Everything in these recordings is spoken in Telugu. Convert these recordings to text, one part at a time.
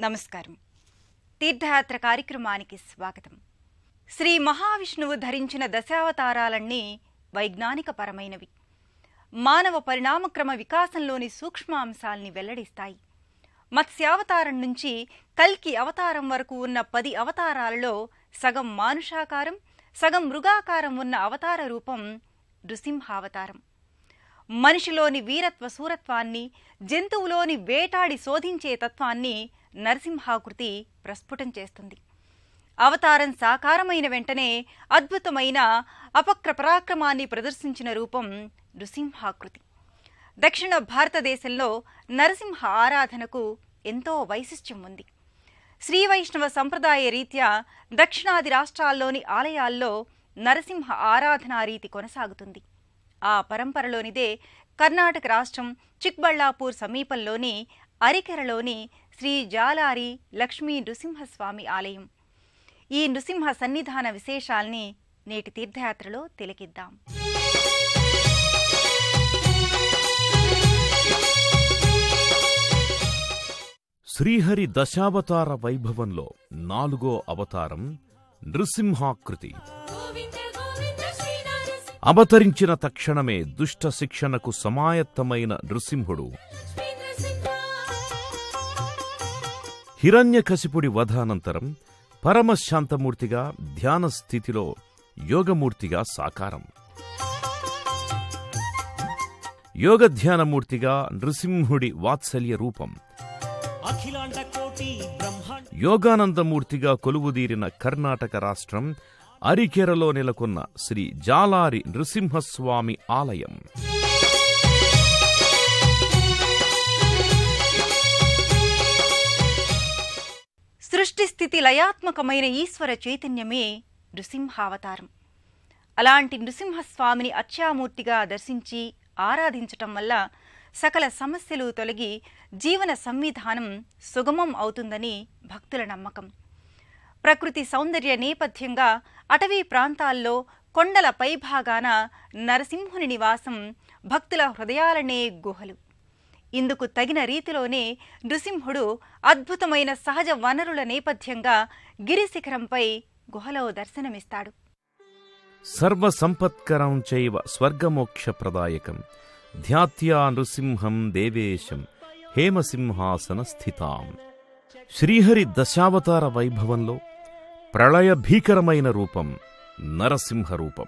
నమస్కారం. తీర్థయాత్ర కార్యక్రమానికి స్వాగతం. శ్రీ మహావిష్ణువు ధరించిన దశావతారాలన్నీ వైజ్ఞానికపరమైనవి. మానవ పరిణామక్రమ వికాసంలోని సూక్ష్మాంశాల్ని వెల్లడిస్తాయి. మత్స్యావతారం నుంచి కల్కి అవతారం వరకు ఉన్న 10 అవతారాలలో సగం మానుషాకారం, సగం మృగాకారం ఉన్న అవతార రూపం నృసింహావతారం. మనిషిలోని వీరత్వ సూరత్వాన్ని, జంతువులోని వేటాడి శోధించే తత్వాన్ని నరసింహాకృతి ప్రస్ఫుటం చేస్తుంది. అవతారం సాకారమైన వెంటనే అద్భుతమైన అపక్ర పరాక్రమాన్ని ప్రదర్శించిన రూపం నృసింహాకృతి. దక్షిణ భారతదేశంలో నరసింహ ఆరాధనకు ఎంతో వైశిష్ట్యం ఉంది. శ్రీ వైష్ణవ సంప్రదాయ రీత్యా దక్షిణాది రాష్ట్రాల్లోని ఆలయాల్లో నరసింహ ఆరాధనా రీతి కొనసాగుతుంది. ఆ పరంపరలోనిదే కర్ణాటక రాష్ట్రం చిక్బళ్ళాపూర్ సమీపంలోని అరికెరలోని శ్రీ జాలారి లక్ష్మీ నృసింహస్వామి ఆలయం. ఈ నృసింహ సన్నిధాన విశేషాల్ని నేటి తీర్థయాత్రలో తిలకిద్దాం. శ్రీహరి దశావతార వైభవంలో 4వ అవతారం నృసింహాకృతి. అవతరించిన తక్షణమే దుష్ట శిక్షణకు సమాయత్తమైన నృసింహుడు హిరణ్యకశిపుడి వధానంతరం పరమశాంతమూర్తిగా, ధ్యాన స్థితిలో యోగమూర్తిగా సాకారం. యోగధ్యానమూర్తిగా నృసింహుడి వాత్సల్య రూపం. యోగానందమూర్తిగా కొలువుదీరిన కర్ణాటక రాష్ట్రం అరికెరలో నెలకొన్న శ్రీ జాలారి నృసింహస్వామి ఆలయం. సృష్టి స్థితి లయాత్మకమైన ఈశ్వర చైతన్యమే నృసింహావతారం. అలాంటి నృసింహస్వామిని అర్చామూర్తిగా దర్శించి ఆరాధించటం వల్ల సకల సమస్యలు తొలగి జీవన సంవిధానం సుగమం అవుతుందని భక్తుల నమ్మకం. ప్రకృతి సౌందర్య నేపథ్యంగా అటవీ ప్రాంతాల్లో కొండల పైభాగాన నరసింహుని నివాసం భక్తుల హృదయాలనే గుహలు. ఇందుకు తగిన రీతిలోనే నృసింహుడు అద్భుతమైన సహజ వనరుల నేపథ్యంగా గిరిశిఖరంపై గుహలో దర్శనమిస్తాడు. సర్వసంపత్కరం చైవ స్వర్గమోక్షప్రదాయకం ధ్యాత్యా నృసింహం దేవేశం హేమసింహాసన స్థితాం. శ్రీహరి దశావతార వైభవంలో ప్రళయ భీకరమైన రూపం నరసింహ రూపం.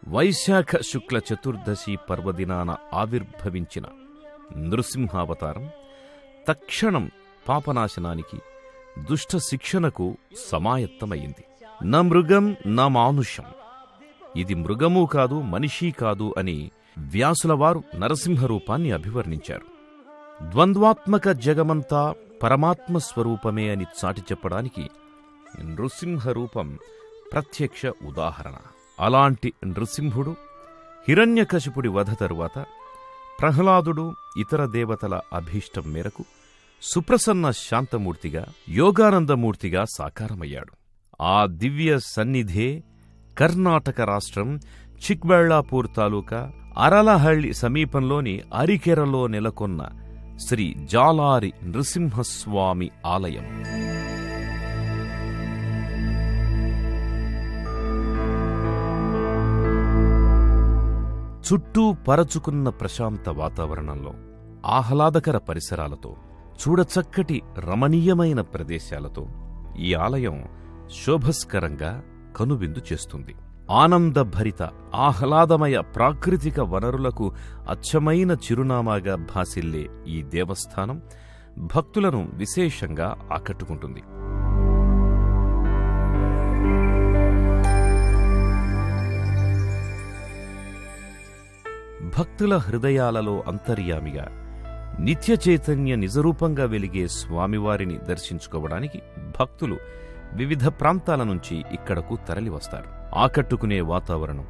వైశాఖ శుక్ల చతుర్దశి పర్వదినాన ఆవిర్భవించిన నృసింహావతారం తక్షణం పాపనాశనానికి, దుష్ట శిక్షణకు సమాయత్తమైంది. న మృగం న మానుషం, ఇది మృగమూ కాదు మనిషీ కాదు అని వ్యాసులవారు నరసింహరూపాన్ని అభివర్ణించారు. ద్వంద్వాత్మక జగమంతా పరమాత్మ స్వరూపమే అని చాటి చెప్పడానికి నృసింహరూపం ప్రత్యక్ష ఉదాహరణ. అలాంటి నృసింహుడు హిరణ్యకశిపుడి వధ తరువాత ప్రహ్లాదుడు, ఇతర దేవతల అభీష్టం మేరకు సుప్రసన్న శాంతమూర్తిగా, యోగానందమూర్తిగా సాకారమయ్యాడు. ఆ దివ్య సన్నిధే కర్ణాటక రాష్ట్రం చిక్బళ్ళాపూర్ తాలూకా అరలహళ్లి సమీపంలోని అరికెరలో నెలకొన్న శ్రీ జాలారి నృసింహస్వామి ఆలయం. చుట్టూ పరచుకున్న ప్రశాంత వాతావరణంలో, ఆహ్లాదకర పరిసరాలతో, చూడచక్కటి రమణీయమైన ప్రదేశాలతో ఈ ఆలయం శోభస్కరంగా కనువిందు చేస్తుంది. ఆనందభరిత ఆహ్లాదమయ ప్రాకృతిక వనరులకు అచ్చమైన చిరునామాగా భాసిల్లే ఈ దేవస్థానం భక్తులను విశేషంగా ఆకట్టుకుంటుంది. భక్తుల హృదయాలలో అంతర్యామిగా, నిత్య చైతన్య నిజరూపంగా వెలిగే స్వామివారిని దర్శించుకోవడానికి భక్తులు వివిధ ప్రాంతాల నుంచి ఇక్కడకు తరలివస్తారు. ఆకట్టుకునే వాతావరణం,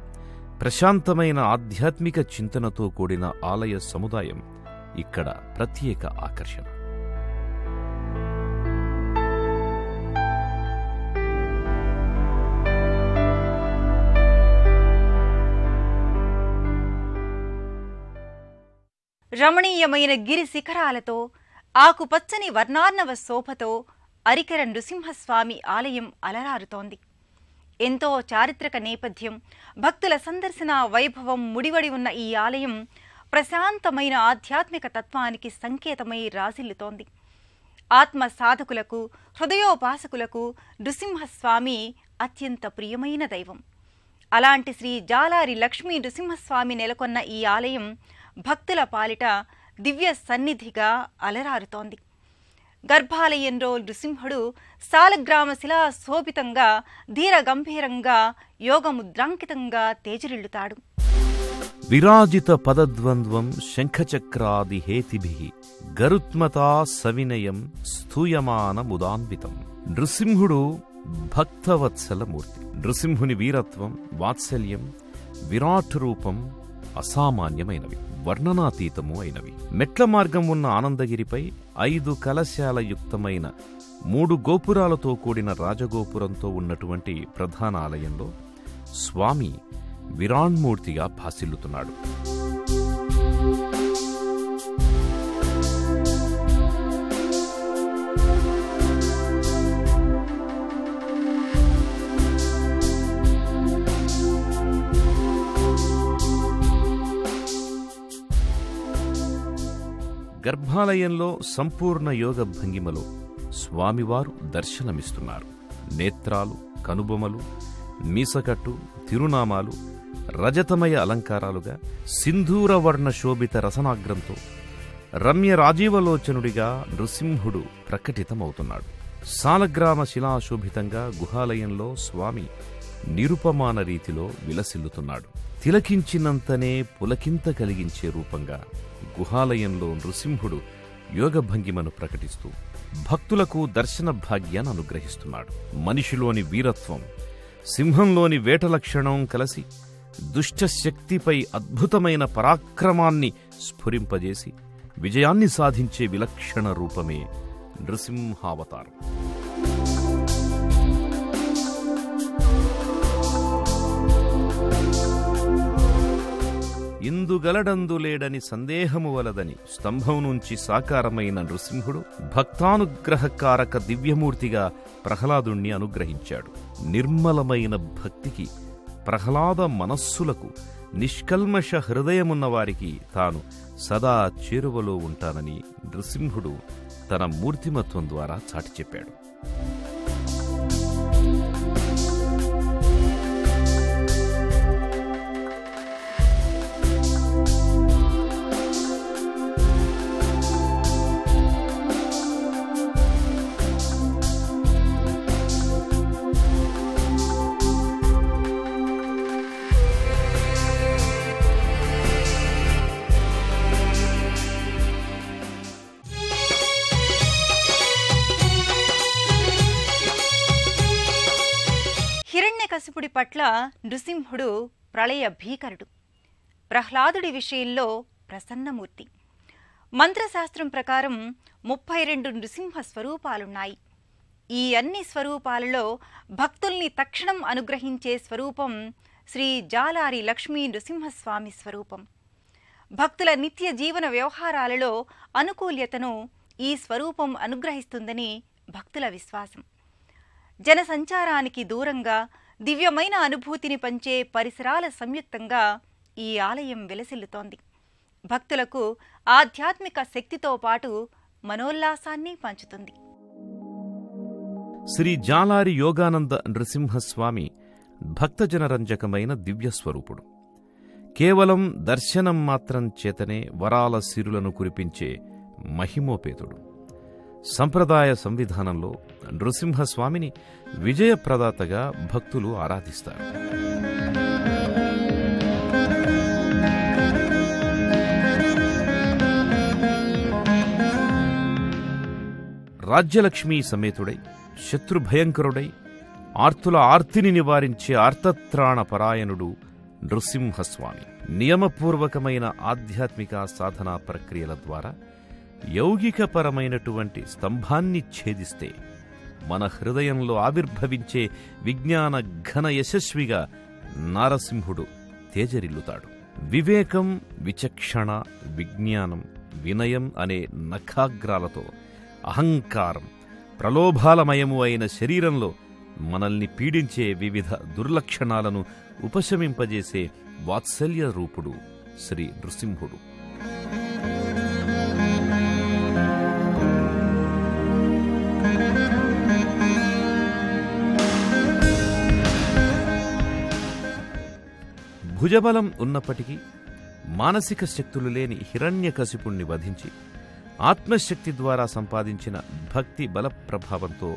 ప్రశాంతమైన ఆధ్యాత్మిక చింతనతో కూడిన ఆలయ సముదాయం ఇక్కడ ప్రత్యేక ఆకర్షణ. రమణీయమైన గిరి శిఖరాలతో, ఆకుపచ్చని వర్ణార్ణవ శోభతో అరికెర నృసింహస్వామి ఆలయం అలరారుతోంది. ఎంతో చారిత్రక నేపథ్యం, భక్తుల సందర్శన వైభవం ముడివడి ఉన్న ఈ ఆలయం ప్రశాంతమైన ఆధ్యాత్మిక తత్వానికి సంకేతమై రాజిల్లుతోంది. ఆత్మ సాధకులకు, హృదయోపాసకులకు నృసింహస్వామి అత్యంత ప్రియమైన దైవం. అలాంటి శ్రీ జాలారి లక్ష్మీ నృసింహస్వామి నెలకొన్న ఈ ఆలయం భక్తుల పాలిట దివ్య సన్నిధిగా అలరారుతోంది. గర్భాలయంలో నృసింహుడు సాలగ్రామ శిలా శోభితంగా, ధీర గంభీరంగా, యోగముద్రాంకితంగా తేజరిల్లుతాడు. విరాజిత పదద్వంద్వం శంఖచక్రాది హేతిభిః గరుత్మతా సవినయం స్థూయమానముదాన్వితం. నృసింహుడు భక్తవత్సలమూర్తి. నృసింహుని వీరత్వం, వాత్సల్యం, విరాట్ రూపం అసామాన్యమైనవి, వర్ణనాతీతము అయినవి. మెట్ల మార్గం ఉన్న ఆనందగిరిపై 5 కలశాల యుక్తమైన 3 గోపురాలతో కూడిన రాజగోపురంతో ఉన్నటువంటి ప్రధాన ఆలయంలో స్వామి విరాణ్మూర్తిగా భాసిల్లుతున్నాడు. గర్భాలయంలో సంపూర్ణ యోగ భంగిమలో స్వామివారు దర్శనమిస్తున్నారు. నేత్రాలు, కనుబొమలు, మీసకట్టు, తిరునామాలు రజతమయ అలంకారాలుగా, సింధూరవర్ణ శోభిత రసనాగ్రంతో రమ్య రాజీవలోచనుడిగా నృసింహుడు ప్రకటితమవుతున్నాడు. సాలగ్రామ శిలాశోభితంగా గుహాలయంలో స్వామి నిరుపమాన రీతిలో విలసిల్లుతున్నాడు. తిలకించినంతనే పులకింత కలిగించే రూపంగా గుహాలయంలో నృసింహుడు యోగభంగిమను ప్రకటిస్తూ భక్తులకు దర్శన భాగ్యాన్ని అనుగ్రహిస్తున్నాడు. మనిషిలోని వీరత్వం, సింహంలోని వేట లక్షణం కలిసి దుష్టశక్తిపై అద్భుతమైన పరాక్రమాన్ని స్ఫురింపజేసి విజయాన్ని సాధించే విలక్షణ రూపమే నృసింహావతారం. ఇందుగలడందులేడని సందేహము వలదని స్తంభం నుంచి సాకారమైన నృసింహుడు భక్తానుగ్రహకారక దివ్యమూర్తిగా ప్రహ్లాదుణ్ణి అనుగ్రహించాడు. నిర్మలమైన భక్తికి, ప్రహ్లాద మనస్సులకు, నిష్కల్మష హృదయమున్న వారికి తాను సదా చేరువలో ఉంటానని నృసింహుడు తన మూర్తిమత్వం ద్వారా చాటి చెప్పాడు. హిరణ్యకశిపుడి పట్ల నృసింహుడు ప్రళయ భీకరుడు. ప్రహ్లాదుడి విషయంలో ప్రసన్నమూర్తి. మంత్రశాస్త్రం ప్రకారం 32 నృసింహ స్వరూపాలున్నాయి. ఈ అన్ని స్వరూపాలలో భక్తుల్ని తక్షణం అనుగ్రహించే స్వరూపం శ్రీ జాలారి లక్ష్మీ నృసింహస్వామి స్వరూపం. భక్తుల నిత్య జీవన వ్యవహారాలలో అనుకూల్యతను ఈ స్వరూపం అనుగ్రహిస్తుందని భక్తుల విశ్వాసం. జనసంచారానికి దూరంగా దివ్యమైన అనుభూతిని పంచే పరిసరాల సంయుక్తంగా ఈ ఆలయం విలసిల్లుతోంది. భక్తులకు ఆధ్యాత్మిక శక్తితో పాటు మనోల్లాసాన్ని పంచుతుంది. శ్రీ జాలారి యోగానంద నృసింహస్వామి భక్తజనరంజకమైన దివ్యస్వరూపుడు. కేవలం దర్శనం మాత్రం చేతనే వరాల సిరులను కురిపించే మహిమోపేతుడు. సంప్రదాయ సంవిధానంలో నృసింహస్వామిని విజయప్రదాతగా భక్తులు ఆరాధిస్తారు. రాజ్యలక్ష్మీ సమేతుడై, శత్రుభయంకరుడై, ఆర్తుల ఆర్తిని నివారించే ఆర్తత్రాణ పరాయణుడు నృసింహస్వామి. నియమపూర్వకమైన ఆధ్యాత్మిక సాధనా ప్రక్రియల ద్వారా యౌగికపరమైనటువంటి స్తంభాన్ని ఛేదిస్తే మన హృదయంలో ఆవిర్భవించే విజ్ఞాన ఘన యశస్విగా నారసింహుడు తేజరిల్లుతాడు. వివేకం, విచక్షణ, విజ్ఞానం, వినయం అనే నఖాగ్రాలతో అహంకారం, ప్రలోభాలమయము అయిన శరీరంలో మనల్ని పీడించే వివిధ దుర్లక్షణాలను ఉపశమింపజేసే వాత్సల్య రూపుడు శ్రీ నృసింహుడు. భుజబలం ఉన్నప్పటికీ మానసిక శక్తులు లేని హిరణ్యకశిపుణ్ణి వధించి ఆత్మశక్తి ద్వారా సంపాదించిన భక్తి బల ప్రభావంతో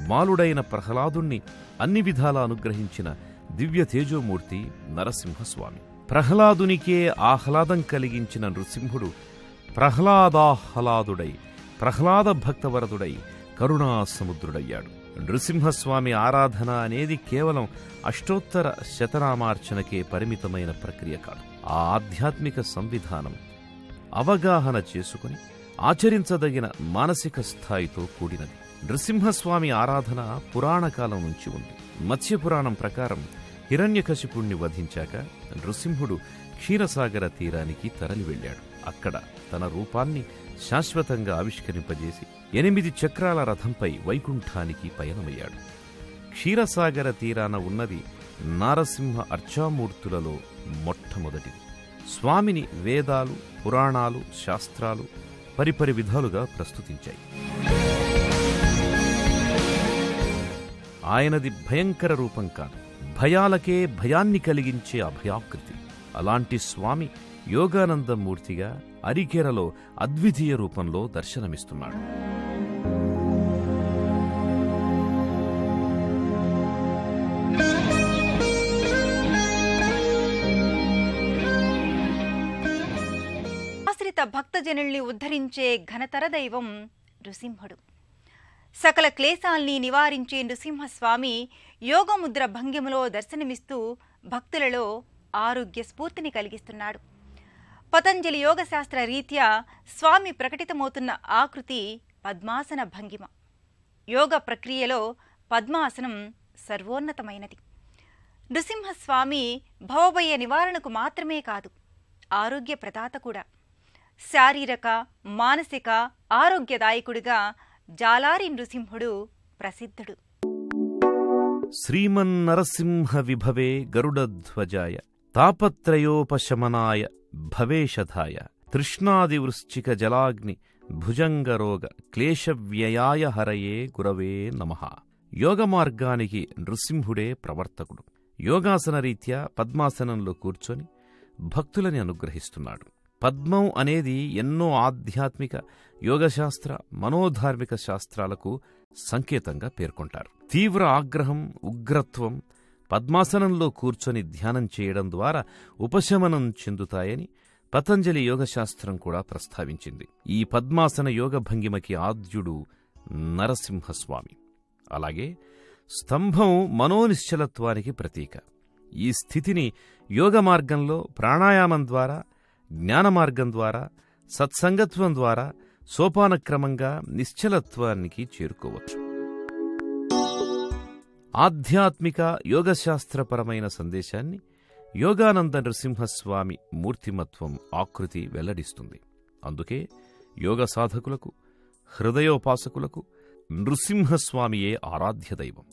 మాలుడైన ప్రహ్లాదుణ్ణి అన్ని విధాలా అనుగ్రహించిన దివ్య తేజోమూర్తి నరసింహస్వామి. ప్రహ్లాదునికే ఆహ్లాదం కలిగించిన నృసింహుడు ప్రహ్లాదాహ్లాదుడై ప్రహ్లాద భక్తవరదుడై కరుణాసముద్రుడయ్యాడు. నృసింహస్వామి ఆరాధన అనేది కేవలం అష్టోత్తర శతనామార్చనకే పరిమితమైన ప్రక్రియ కాదు. ఆ ఆధ్యాత్మిక సంవిధానం అవగాహన చేసుకుని ఆచరించదగిన మానసిక స్థాయితో కూడినది. నృసింహస్వామి ఆరాధన పురాణకాలం నుంచి ఉంది. మత్స్యపురాణం ప్రకారం హిరణ్యకశిపుణ్ణి వధించాక నృసింహుడు క్షీరసాగర తీరానికి తరలి వెళ్ళాడు. అక్కడ తన రూపాన్ని శాశ్వతంగా ఆవిష్కరింపజేసి 8 చక్రాల రథంపై వైకుంఠానికి పయనమయ్యాడు. క్షీరసాగర తీరాన ఉన్నది నారసింహ అర్చామూర్తులలో మొట్టమొదటిది. స్వామిని వేదాలు, పురాణాలు, శాస్త్రాలు పరిపరి విధాలుగా ప్రస్తుతించాయి. ఆయనది భయంకర రూపం కాదు, భయాలకే భయాన్ని కలిగించే అభయాకృతి. అలాంటి స్వామి యోగానందమూర్తిగా అరికెరలో అద్వితీయ రూపంలో దర్శనమిస్తున్నాడు. ఆశ్రిత భక్తజనుల్ని ఉద్ధరించే ఘనతర దైవం నృసింహుడు. సకల క్లేశాల్ని నివారించే నృసింహస్వామి యోగముద్ర భంగిమలో దర్శనమిస్తూ భక్తులలో ఆరోగ్య స్ఫూర్తిని కలిగిస్తున్నాడు. పతంజలి యోగశాస్త్ర రీత్యా స్వామి ప్రకటితమవుతున్న ఆకృతి పద్మాసన భంగిమ. యోగ ప్రక్రియలో పద్మాసనం సర్వోన్నతమైనది. నృసింహస్వామి భవభయ నివారణకు మాత్రమే కాదు, ఆరోగ్య ప్రదాత కూడా. శారీరక మానసిక ఆరోగ్యదాయకుడిగా జాలారి నృసింహుడు ప్రసిద్ధుడు. శ్రీమన్నరసింహ విభవే గరుడధ్వజాయ తాపత్రయోపశమనాయ భవేషధాయ తృష్ణాదివృశ్చిక జలాగ్ని భుజంగరోగ క్లేశవ్యయాయ హరయే గురవే నమః. యోగ మార్గానికి నృసింహుడే ప్రవర్తకుడు. యోగాసన రీత్యా పద్మాసనంలో కూర్చొని భక్తులని అనుగ్రహిస్తున్నాడు. పద్మం అనేది ఎన్నో ఆధ్యాత్మిక, యోగశాస్త్ర, మనోధార్మిక శాస్త్రాలకు సంకేతంగా పేర్కొంటారు. తీవ్ర ఆగ్రహం, ఉగ్రత్వం పద్మాసనంలో కూర్చొని ధ్యానం చేయడం ద్వారా ఉపశమనం చెందుతాయని పతంజలి యోగశాస్త్రం కూడా ప్రస్తావించింది. ఈ పద్మాసన యోగ భంగిమకి ఆద్యుడు నరసింహస్వామి. అలాగే స్తంభం మనోనిశ్చలత్వానికి ప్రతీక. ఈ స్థితిని యోగ మార్గంలో ప్రాణాయామం ద్వారా, జ్ఞాన మార్గం ద్వారా, సత్సంగత్వం ద్వారా సోపానక్రమంగా నిశ్చలత్వానికి చేరుకోవచ్చు. ఆధ్యాత్మిక యోగశాస్త్రపరమైన సందేశాన్ని యోగానంద నృసింహస్వామి మూర్తిమత్వం ఆకృతి వెల్లడిస్తుంది. అందుకే యోగ సాధకులకు, హృదయోపాసకులకు నృసింహస్వామియే ఆరాధ్య దైవం.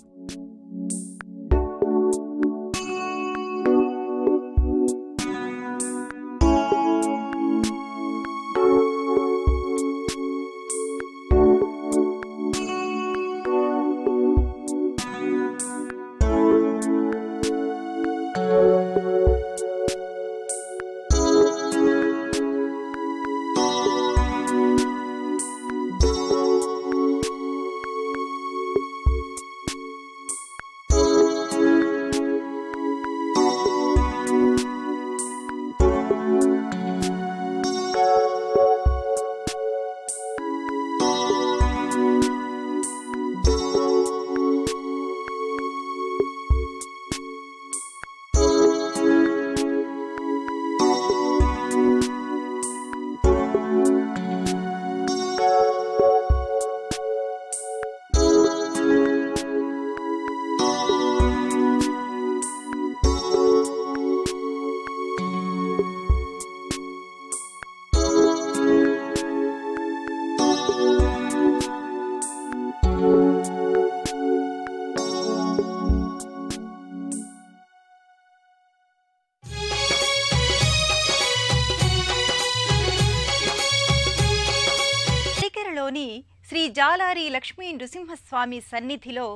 శ్రీ జాలారి లక్ష్మీ నృసింహస్వామి సన్నిధిలో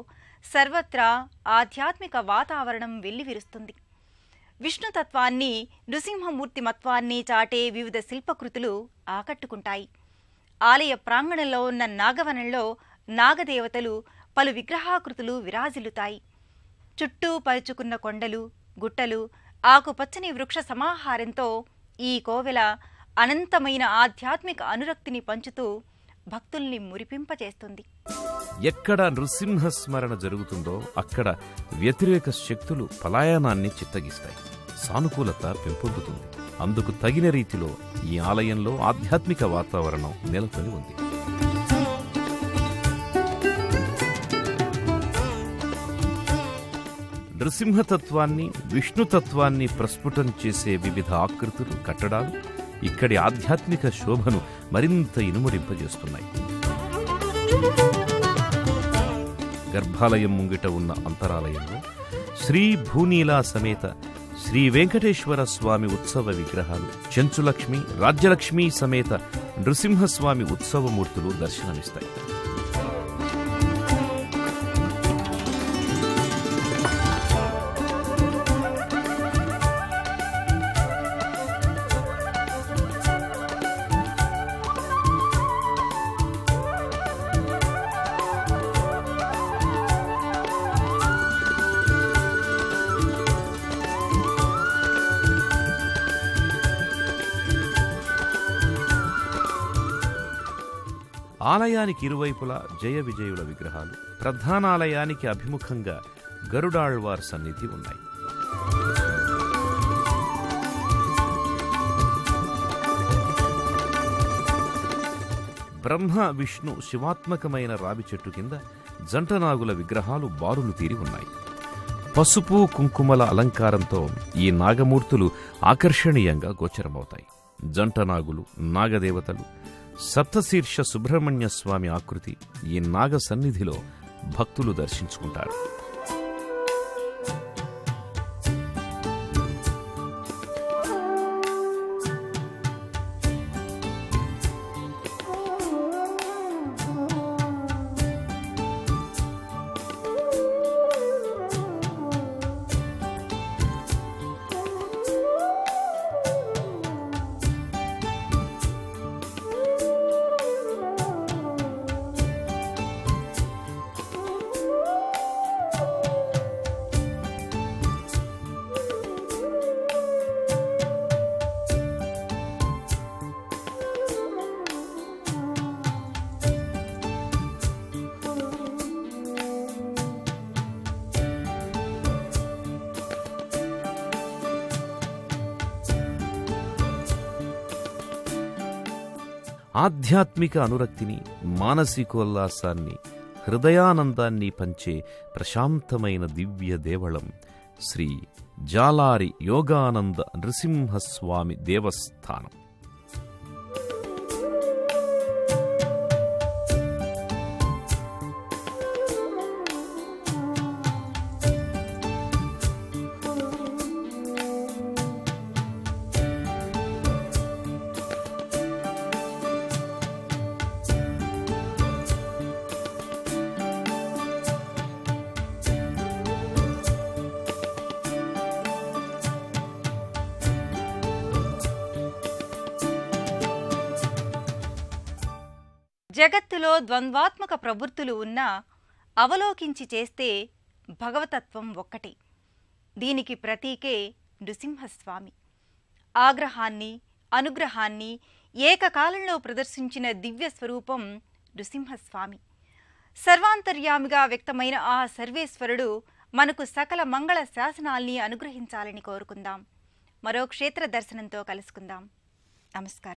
సర్వత్రా ఆధ్యాత్మిక వాతావరణం వెల్లివిరుస్తుంది. విష్ణుతత్వాన్ని, నృసింహమూర్తిమత్వాన్ని చాటే వివిధ శిల్పకృతులు ఆకట్టుకుంటాయి. ఆలయ ప్రాంగణంలో ఉన్న నాగవనంలో నాగదేవతలు పలు విగ్రహాకృతులు విరాజిల్లుతాయి. చుట్టూ పరుచుకున్న కొండలు, గుట్టలు, ఆకుపచ్చని వృక్ష సమాహారంతో ఈ కోవెల అనంతమైన ఆధ్యాత్మిక అనురక్తిని పంచుతూ భక్తుల్ని మురిపింపచేస్తుంది. ఎక్కడ నృసింహస్మరణ జరుగుతుందో అక్కడ వ్యతిరేక శక్తులు పలాయనాన్ని చిత్తగిస్తాయి, సానుకూలత పెంపొందుతుంది. అందుకు తగిన రీతిలో ఈ ఆలయంలో ఆధ్యాత్మిక వాతావరణం నెలకొని ఉంది. నృసింహతత్వాన్ని, విష్ణుతత్వాన్ని ప్రస్ఫుటం చేసే వివిధ ఆకృతులు, కట్టడాలు ఇక్కడి ఆధ్యాత్మిక శోభను మరింత ఇనుమడింపజేస్తున్నాయి. గర్భాలయం ముంగిట ఉన్న అంతరాలయంలో శ్రీ భూనీలా సమేత శ్రీ వెంకటేశ్వర స్వామి ఉత్సవ విగ్రహాలు, చెంచులక్ష్మి, రాజ్యలక్ష్మి సమేత నృసింహస్వామి ఉత్సవమూర్తులు దర్శనమిస్తాయి. ఆలయానికి ఇరువైపులా జయ విజయుల విగ్రహాలు, ప్రధానాలయానికి అభిముఖంగా గరుడాళ్వార్ సన్నిధి ఉన్నాయి. బ్రహ్మ, విష్ణు, శివాత్మకమైన రావి చెట్టు కింద జంటనాగుల విగ్రహాలు బారులు తీరి ఉన్నాయి. పసుపు, కుంకుమల అలంకారంతో ఈ నాగమూర్తులు ఆకర్షణీయంగా గోచరమవుతాయి. జంటనాగులు, నాగదేవతలు, సప్తశీర్ష సుబ్రహ్మణ్య స్వామి ఆకృతి ఈ నాగ సన్నిధిలో భక్తులు దర్శించుకుంటారు. ఆధ్యాత్మిక అనురక్తిని, మానసికోల్లాసాన్ని, హృదయానందాన్ని పంచే ప్రశాంతమైన దివ్య దేవళం శ్రీ జాలారి యోగానంద నృసింహస్వామి దేవస్థానం. జగత్తులో ద్వంద్వాత్మక ప్రవృత్తులు ఉన్నా అవలోకించి చేస్తే భగవతత్వం ఒక్కటి. దీనికి ప్రతీకే నృసింహస్వామి. ఆగ్రహాన్ని, అనుగ్రహాన్ని ఏకకాలంలో ప్రదర్శించిన దివ్య స్వరూపం నృసింహస్వామి. సర్వాంతర్యామిగా వ్యక్తమైన ఆ సర్వేశ్వరుడు మనకు సకల మంగళ శాసనాల్ని అనుగ్రహించాలని కోరుకుందాం. మరో క్షేత్ర దర్శనంతో కలుసుకుందాం. నమస్కారం.